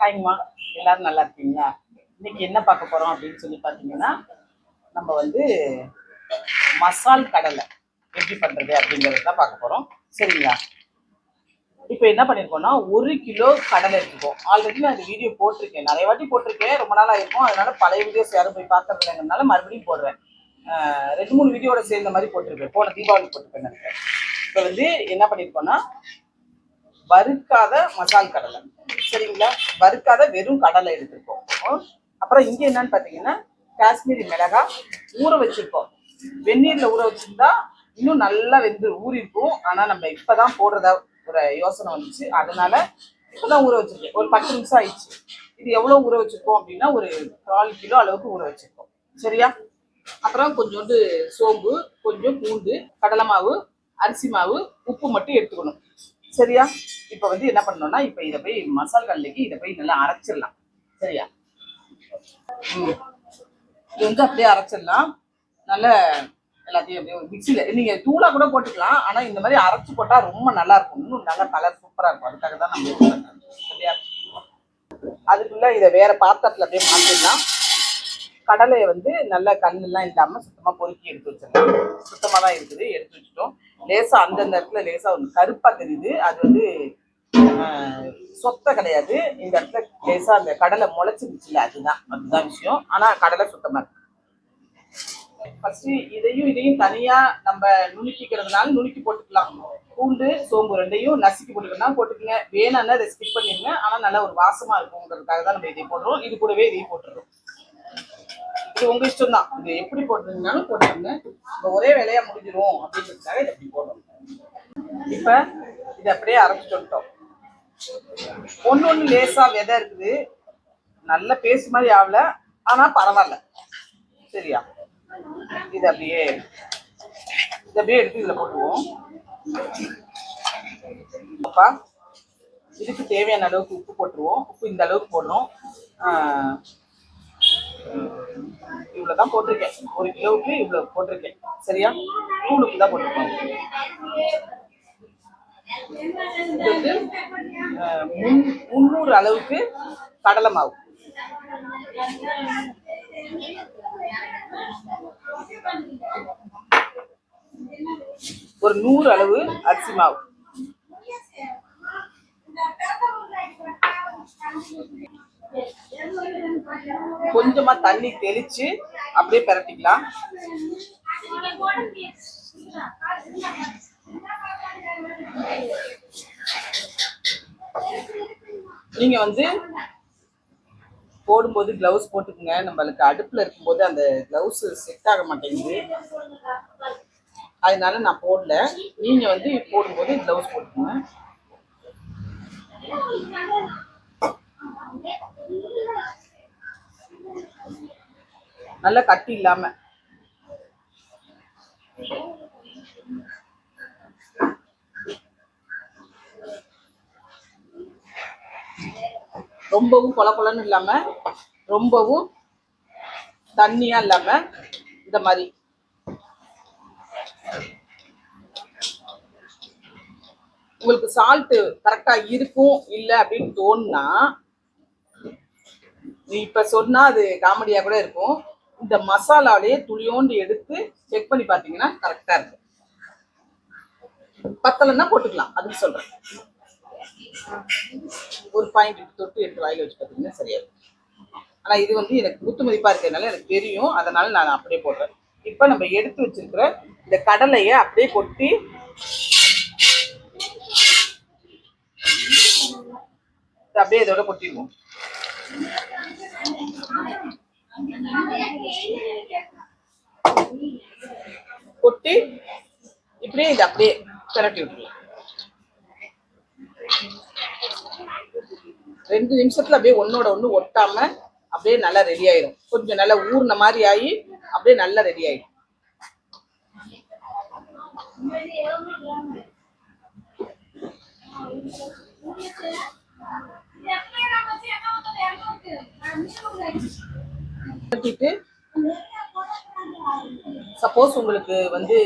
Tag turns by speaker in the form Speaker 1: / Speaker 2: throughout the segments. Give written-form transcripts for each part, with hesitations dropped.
Speaker 1: ஹாய்மா, எல்லாரும் நல்லா இருக்கீங்களா? இன்னைக்கு என்ன பார்க்க போறோம் அப்படின்னு சொல்லி பார்த்தீங்கன்னா, நம்ம வந்து மசால் கடலை எப்படி பண்றது அப்படிங்கிறது தான் பார்க்க போறோம். சரிங்களா? இப்போ என்ன பண்ணியிருக்கோம்னா 1 கிலோ கடலை எடுத்துக்கோம். ஆல்ரெடி நான் இந்த வீடியோ போட்டிருக்கேன், நிறைய வாட்டி போட்டிருக்கேன், ரொம்ப நாளாக இருக்கும். அதனால பழைய வீடியோஸ் யாரும் போய் பார்க்கறதுனால மறுபடியும் போடுறேன். 2-3 வீடியோட சேர்ந்த மாதிரி போட்டிருக்கேன், போன தீபாவளி போட்டிருக்கேன் நினைக்கிறேன். இப்போ வந்து என்ன பண்ணியிருக்கோம்னா வறுக்காத மசால் கடலை, சரிங்களா? வறுக்காத வெறும் கடலை எடுத்துருக்கோம். அப்புறம் இங்கே என்னன்னு பார்த்தீங்கன்னா காஷ்மீரி மிளகாய் ஊற வச்சிருக்கோம். வெந்நீரில் ஊற வச்சிருந்தா இன்னும் நல்லா வெந்து ஊறிருக்கும். ஆனால் நம்ம இப்போதான் போடுறதா ஒரு யோசனை வந்துச்சு, அதனால இப்போதான் ஊற வச்சிருக்கேன். ஒரு 10 நிமிஷம் ஆயிடுச்சு. இது எவ்வளோ ஊற வச்சிருக்கோம் அப்படின்னா ஒரு 1/4 கிலோ அளவுக்கு ஊற வச்சிருக்கோம். சரியா? அப்புறம் கொஞ்சோண்டு சோம்பு, கொஞ்சம் பூண்டு, கடலை மாவு, அரிசி மாவு, உப்பு மட்டும் எடுத்துக்கணும். சரியா? இப்போ வந்து என்ன பண்ணணும்னா இப்போ இதை போய் மசால் கடலைக்கு இதை போய் நல்லா அரைச்சிடலாம். சரியா? இது வந்து அப்படியே அரைச்சிடலாம். நல்ல எல்லாத்தையும் அப்படியே ஒரு மிக்சியில் நீங்கள் தூளாக கூட போட்டுக்கலாம். ஆனால் இந்த மாதிரி அரைச்சி போட்டால் ரொம்ப நல்லா இருக்கும், இன்னும் நல்லா கலர் சூப்பராக இருக்கும். அதுக்காக தான் நம்ம இது பண்ணுறோம். சரியா? அதுக்குள்ளே இதை வேற பாத்திரத்தில் அப்படியே மாற்றிடலாம். கடலையை வந்து நல்லா கண்ணெல்லாம் இல்லாமல் சுத்தமாக பொறுக்கி எடுத்து வச்சிடலாம். சுத்தமாக தான் இருக்குது, எடுத்து வச்சுட்டோம். லேசாக அந்தந்த இடத்துல லேசாக ஒன்று கருப்பாக தெரியுது, அது வந்து சொத்தை கிடையாது. இந்த இடத்துல லேசாக அந்த கடலை முளைச்சிருச்சுல, அதுதான் விஷயம். ஆனால் கடலை சுத்தமாக இருக்கு. ஃபர்ஸ்ட் இதையும் தனியாக நம்ம நுணுக்கிக்கிறதுனால நுணுக்கி போட்டுக்கலாம். பூண்டு சோம்பு ரெண்டையும் நசுக்கி போட்டுக்கலாம், போட்டுக்கங்க. வேணும்னா அதை ஸ்கிப் பண்ணிடுங்க, ஆனால் நல்லா ஒரு வாசமாக இருக்குங்கிறதுக்காக தான் நம்ம இதை போடுறோம். இது கூடவே இதையும் போட்டுடுறோம். இது உங்க இஷ்டம் தான், இது எப்படி போட்டுருந்தாலும் போட்டுருங்க. இப்போ ஒரே வேலையா முடிஞ்சிடும் அப்படிங்கிறதுக்காக இதை எப்படி போடுறோம். இப்போ இதை அப்படியே அரைச்சிட்டு வந்துட்டோம். ஒன்று லேசா விதை இருக்குது, நல்ல பேஸ்ட் மாதிரி ஆகல, ஆனா பரவாயில்ல. சரியா? இதை அப்படியே எடுத்து இதுல போட்டுருவோம். அப்பா இதுக்கு தேவையான அளவுக்கு உப்பு போட்டுருவோம். உப்பு இந்த அளவுக்கு போடுறோம். இவ்வளவுதான் போட்டிருக்கேன், 1 கிலோவுக்கு இவ்வளவு போட்டிருக்கேன். சரியா? தூளுக்கு தான் போட்டிருக்கோம். இது வந்து 300 அளவுக்கு கடலை மாவு, ஒரு 100 அளவு அரிசி மாவு, கொஞ்சமா தண்ணி தெளிச்சு அப்படியே பிரட்டிக்கலாம். நீங்க வந்து போடும்போது கிளவுஸ் போட்டுக்குங்க. நம்மளுக்கு அடுப்புல இருக்கும்போது அந்த கிளவுஸ் செட் ஆக மாட்டேங்குது, அதனால நான் போடல. நீங்க வந்து போடும்போது கிளவுஸ் போட்டுக்குங்க. நல்லா கட்டி இல்லாம. ரொம்பவும் கொல கொலன்னு இல்லாம, ரொம்பவும் தண்ணியா இல்லாம, இந்த மாதிரி. உங்களுக்கு சால்ட் கரெக்டா இருக்கும் இல்ல அப்படின்னு தோணுனா, இப்ப சொன்னா அது காமெடியா கூட இருக்கும், இந்த மசாலாலேயே துளியோண்டு எடுத்து செக் பண்ணி பார்த்தீங்கன்னா கரெக்டா இருக்கு. பத்தலைன்னா போட்டுக்கலாம், அதுக்கு சொல்றேன். ஒரு பாயிண்ட் தொட்டு எடுத்து வாயில வச்சு பார்த்தீங்கன்னா சரியா இருக்கும். ஆனா இது வந்து எனக்கு குத்து மதிப்பா இருக்கிறதுனால எனக்கு தெரியும், அதனால நான் அப்படியே போடுறேன். இப்ப நம்ம எடுத்து வச்சிருக்கிற இந்த கடலையை அப்படியே கொட்டி அப்படியே இதோட கொட்டிடுவோம். கொட்டி இப்படியே இதை அப்படியே திரட்டி விட்டுருலாம். 2 நிமிஷத்துல அப்படியே ஒன்னோட ஒண்ணு ஒட்டாம அப்படியே நல்லா ரெடி ஆயிடும். கொஞ்சம் நல்லா ஊர்ன மாதிரி ஆகி அப்படியே நல்லா ரெடி ஆயிடும். சப்போஸ் உங்களுக்கு வந்து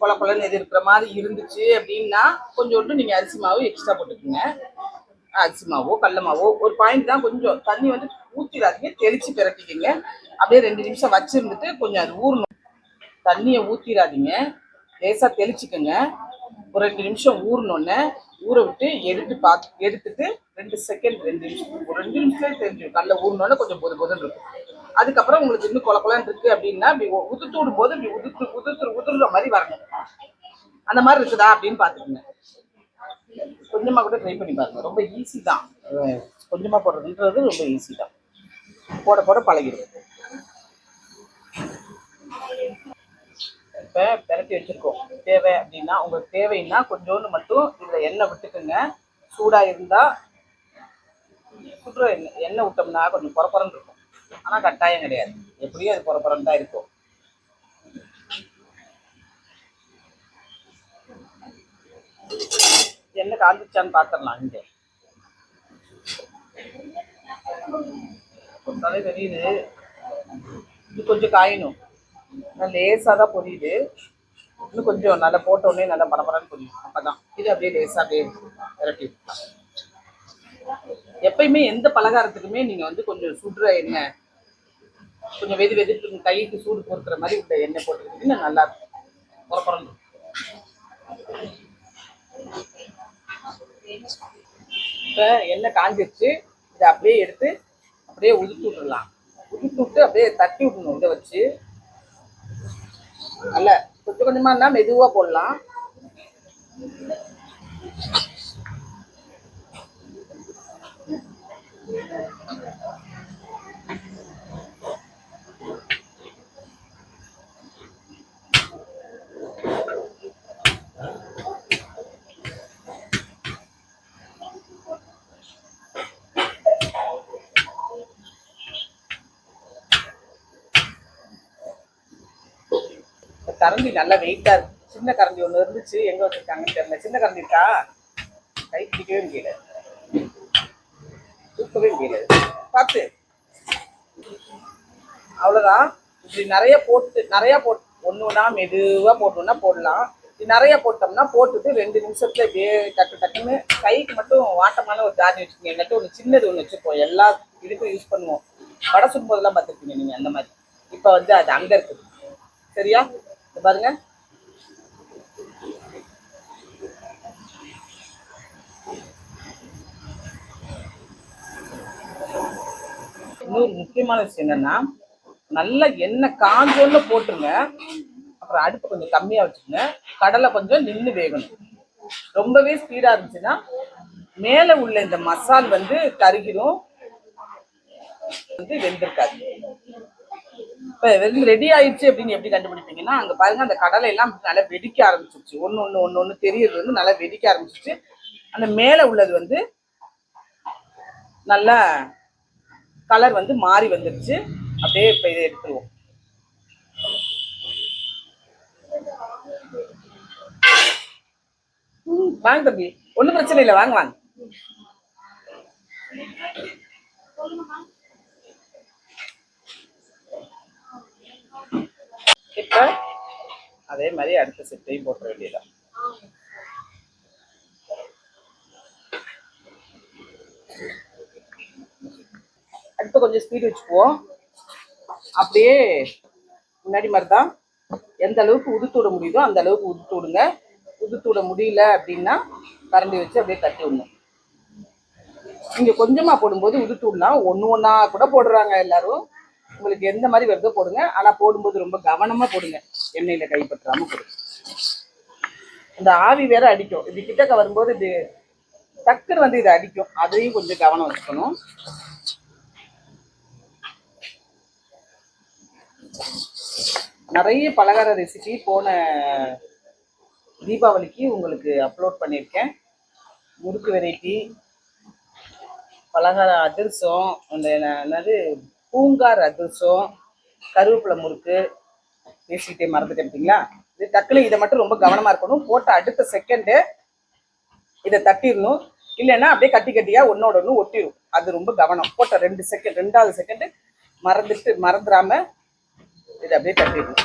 Speaker 1: கொல கொலன்னு எது இருக்கிற மாதிரி இருந்துச்சு அப்படின்னா கொஞ்சோண்டு நீங்க அரிசி மாவு எக்ஸ்ட்ரா போட்டுக்கோங்க. அரிசி மாவோ கடல மாவோ ஒரு பாயிண்ட் தான், கொஞ்சம் தண்ணி வந்து ஊற்றிடாதீங்க, தெளித்து பிரட்டிக்கிங்க. அப்படியே 2 நிமிஷம் வச்சுருந்துட்டு கொஞ்சம் அது ஊறணும். தண்ணியை ஊற்றிடாதீங்க, லேசாக தெளிச்சுக்கோங்க. ஒரு 2 நிமிஷம் ஊறினோடனே ஊற விட்டு எடுத்துட்டு 2 செகண்ட் 2 நிமிஷம் ஒரு 2 நிமிஷத்துலேயே தெரிஞ்சிடும். கடல ஊறினோடனே கொஞ்சம் பொதுன்னு இருக்கும். அதுக்கப்புறம் உங்களுக்கு இன்னும் கொலன்னு இருக்கு அப்படின்னா இப்படி உதுத்து விடும் போது இப்படி உதுற மாதிரி வரணும். அந்த மாதிரி இருக்குதா அப்படின்னு பார்த்துக்கோங்க. கொஞ்சமா கூட ட்ரை பண்ணி பாருங்க, ரொம்ப ஈஸி தான். கொஞ்சமா போடுறதுன்றது ரொம்ப ஈஸி தான், போட போட பழகிடும். இப்போ பிரட்டி வச்சிருக்கோம். தேவை அப்படின்னா உங்களுக்கு தேவைன்னா கொஞ்சோண்டு மட்டும் இதில் எண்ணெய் விட்டுக்குங்க. சூடாக இருந்தால் சுடுற எண்ணெய் விட்டோம்னா கொஞ்சம் பொறப்பொறன்னு இருக்கும். ஆனால் கட்டாயம் கிடையாது, எப்படியும் அது பொறப்பொறன்னு தான் இருக்கும். எண்ணெய் காஞ்சிச்சான்னு பார்த்துடலாம். இங்கே தலை தெரியுது, இது கொஞ்சம் காயணும். லேசாக தான் பொரியுது, இன்னும் கொஞ்சம் நல்லா போட்ட உடனே நல்லா பரபரன்னு பொரியும். அப்போதான் இது அப்படியே லேசாக அப்படியே விரட்டி விட்டுலாம். எப்பயுமே எந்த பலகாரத்துக்குமே நீங்கள் வந்து கொஞ்சம் சுடுற எண்ணெய், கொஞ்சம் வெது கைக்கு சூடு பொறுக்கிற மாதிரி உள்ள எண்ணெய் போட்டுக்கிட்டீங்கன்னா நல்லா இருக்கும், பரபரன்னு. இப்போ எண்ணெய் காஞ்சிருச்சு, இதை அப்படியே எடுத்து அப்படியே உதுத்து விட்டுடலாம். உதுத்து விட்டு அப்படியே தட்டி விடணும். இதை வச்சு நல்ல கொஞ்சம் கொஞ்சமா இருந்தா மெதுவா போடலாம். கரண்டி நல்லா வெயிட்டா இருக்கு. சின்ன கரண்டி ஒன்று இருந்துச்சு, எங்க வச்சிருக்காங்கன்னு தெரியல. சின்ன கரண்டி இருக்கா? கை பிடிக்கவே முடியல, தூக்கவே முடியல. பார்த்து அவ்வளோதான். இப்படி நிறைய போட்டு ஒன்று ஒன்றா மெதுவாக போட்டோம்னா போடலாம். இது நிறைய போட்டோம்னா போட்டுட்டு 2 நிமிஷத்துல இப்படியே டக்குன்னு கைக்கு மட்டும் வாட்டமான ஒரு ஜாடி வச்சுக்கோங்க. என்கிட்ட ஒன்று சின்னது ஒன்று வச்சுருப்போம், எல்லா இதுக்கும் யூஸ் பண்ணுவோம். வடை சுடும்போதெல்லாம் பார்த்துருப்பீங்க நீங்கள் அந்த மாதிரி. இப்போ வந்து அது அங்கே இருக்குது. சரியா? பாருங்க, இன்னொரு முக்கியமான விஷயம் என்னன்னா, நல்லா எண்ணெய் காஞ்சோன்னு போட்டுருங்க. அப்புறம் அடுப்பு கொஞ்சம் கம்மியா வச்சுக்கோங்க. கடலை கொஞ்சம் நின்று வேகணும். ரொம்பவே ஸ்பீடா இருந்துச்சுன்னா மேல உள்ள இந்த மசால் வந்து கருகிரும், வந்து வெந்திருக்காது. இப்போ ரெடி ஆயிடுச்சு அப்படின்னு எப்படி கண்டுபிடிப்பீங்கன்னா, அங்கே பாருங்க, அந்த கடலை எல்லாம் நல்லா வெடிக்க ஆரம்பிச்சிருச்சு. ஒன்று தெரியறது வந்து நல்லா வெடிக்க ஆரம்பிச்சிருச்சு. அந்த மேலே உள்ளது வந்து நல்லா கலர் வந்து மாறி வந்துருச்சு. அப்படியே இப்போ இதை எடுத்துருவோம். வாங்க தம்பி, ஒன்றும் பிரச்சனை இல்லை, வாங்க வாங்க. இப்போ அதே மாதிரி அடுத்த செட்டையும் போட்ட வேண்டியதான். அடுத்து கொஞ்சம் ஸ்பீடு வச்சுக்குவோம். அப்படியே முன்னாடி மாதிரி தான், எந்த அளவுக்கு உதுத்து விட முடியுதோ அந்த அளவுக்கு உதுத்து விடுங்க. உதுத்து விட முடியல அப்படின்னா கரண்டி வச்சு அப்படியே தட்டி விடணும். நீங்க கொஞ்சமா போடும்போது உதுத்து விடலாம், ஒண்ணா கூட போடுறாங்க எல்லாரும். உங்களுக்கு எந்த மாதிரி வருதோ போடுங்க, ஆனா போடும்போது ரொம்ப கவனமா போடுங்க, எண்ணெயில கைப்பற்றாம போடுங்க. இந்த ஆவி வேற அடிக்கும், இப்படி கிட்டக்க வரும்போது இது டக்குன்னு வந்து இதை அடிக்கும், அதையும் கொஞ்சம் கவனம் வச்சுக்கணும். நிறைய பலகார ரெசிபி போன தீபாவளிக்கு உங்களுக்கு அப்லோட் பண்ணியிருக்கேன். முறுக்கு வெரைட்டி, பலகார அதிரசம், அந்த என்னது பூங்கார் அதிரசம், கருவேப்பிலை முறுக்கு, பேசிக்கிட்டே மறந்துட்டேன் பார்த்தீங்களா. இது டக்குனு இதை மட்டும் ரொம்ப கவனமாக இருக்கணும். போட்ட அடுத்த செகண்டு இதை தட்டிடணும், இல்லைன்னா அப்படியே கட்டியாக ஒன்னோட ஒன்று ஒட்டிடும். அது ரொம்ப கவனம். போட்ட 2வது செகண்டு மறந்துடாம இதை அப்படியே தட்டிடணும்.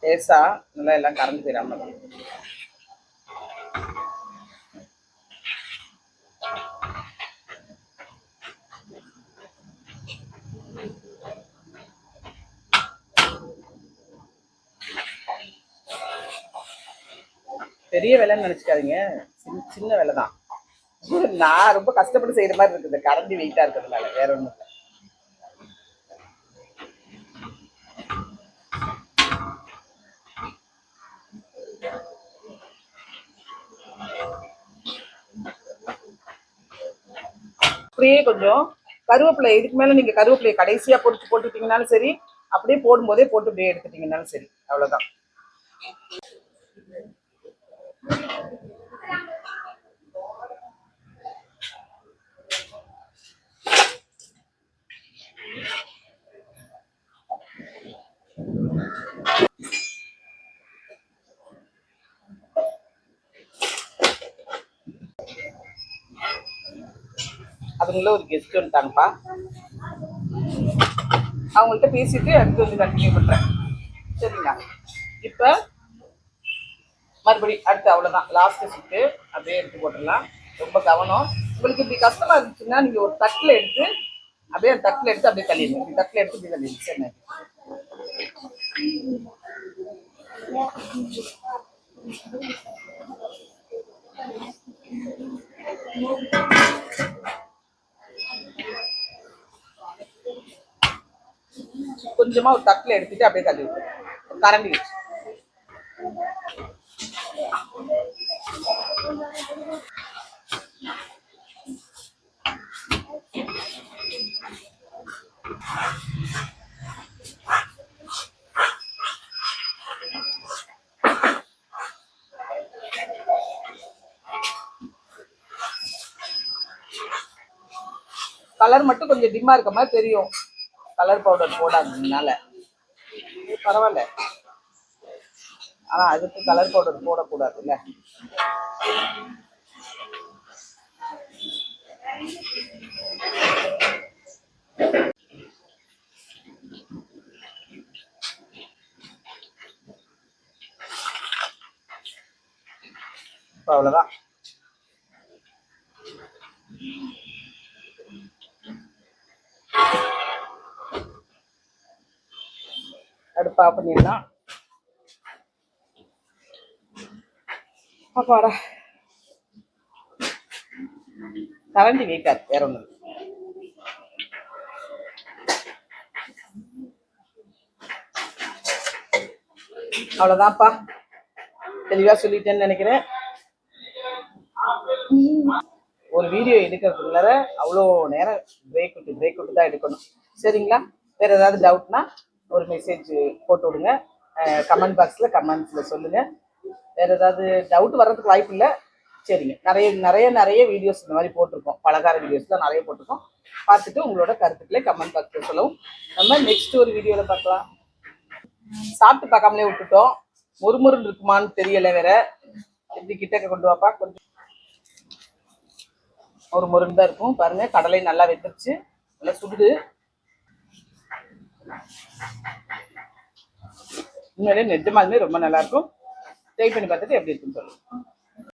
Speaker 1: லேசா நல்லா எல்லாம் கறந்து போயிடாம. பெரிய வேலைன்னு நினைச்சுக்காதீங்க, சின்ன வேலை தான். நான் ரொம்ப கஷ்டப்பட்டு செய்யற மாதிரி இருக்குது, கரண்டி வெயிட்டா இருக்கிறதுனால, வேற ஒண்ணும் இல்லை. அப்படியே கொஞ்சம் கருவேப்பிலை, இதுக்கு மேல நீங்க கருவேப்பிலையை கடைசியா போட்டுட்டீங்கனாலும் சரி, அப்படியே போடும்போதே போட்டு அப்படியே எடுத்துட்டீங்கனாலும் சரி, அவ்வளவுதான். அதுக்குள்ள ஒரு கெஸ்ட் வந்துட்டாங்கப்பா, அவங்கள்ட்ட பேசிட்டு அடுத்து வந்து கண்டினியூ பண்றேன், சரிங்களா? இப்ப மறுபடியும் அடுத்து அவ்வளவுதான், லாஸ்ட் சுட்டு அப்படியே எடுத்து போட்டுடலாம். ரொம்ப கவனம். உங்களுக்கு இப்படி கஷ்டமா இருந்துச்சுன்னா நீங்க ஒரு தட்டுல எடுத்து அப்படியே தட்டுல எடுத்து அப்படியே தள்ளிடுங்க. இப்படி தட்டுல எடுத்து இப்படி தள்ளிடுங்க. சரி, கொஞ்சமா ஒரு தட்டுல எடுத்துட்டு அப்படியே தள்ளி விட்டுருங்க, கரண்டி வச்சு. கலர் மட்டும் கொஞ்சம் டிம்மா இருக்க மாதிரி தெரியும், கலர் பவுடர் போடாததுனால. பரவாயில்ல, ஆனா அதுக்கு கலர் பவுடர் போடக்கூடாதுல்ல. அவ்வளவுதான். அடுப்பு ஆஃப் பண்ணிடலாம். அப்பாடா, கரண்டி வெயிட்டாது, வேற ஒண்ணு. அவ்வளவுதான்ப்பா, தெளிவா சொல்லிட்டேன்னு நினைக்கிறேன். ஒரு வீடியோ எடுக்கிறதுக்குள்ளார அவ்வளோ நேரம் பிரேக் விட்டு தான் எடுக்கணும், சரிங்களா? வேற ஏதாவது டவுட்னா ஒரு மெசேஜ் போட்டு விடுங்க, கமெண்ட் பாக்ஸில் கமெண்ட்ஸில் சொல்லுங்கள். வேற ஏதாவது டவுட் வர்றதுக்கு வாய்ப்பு இல்லை, சரிங்க? நிறைய நிறைய நிறைய வீடியோஸ் இந்த மாதிரி போட்டிருக்கோம், பலகார வீடியோஸ்லாம் நிறைய போட்டிருக்கோம். பார்த்துட்டு உங்களோட கருத்துக்களை கமெண்ட் பாக்ஸில் சொல்லவும். நம்ம நெக்ஸ்ட் ஒரு வீடியோவில் பார்க்கலாம். சாப்பிட்டு பார்க்காமலே விட்டுட்டோம், முறுமுறுன்னு இருக்குமான்னு தெரியலை வேற. எப்படி கிட்டக்க கொண்டு வாப்பா, கொஞ்சம் ஒரு முருன்னு தான் இருக்கும் பாருங்க. கடலை நல்லா வெந்துருச்சு, நல்லா சுடுது. உண்மையிலே நிஜமாலுமே ரொம்ப நல்லா இருக்கும். ட்ரை பண்ணி பார்த்துட்டு எப்படி இருக்குன்னு சொல்லுங்க.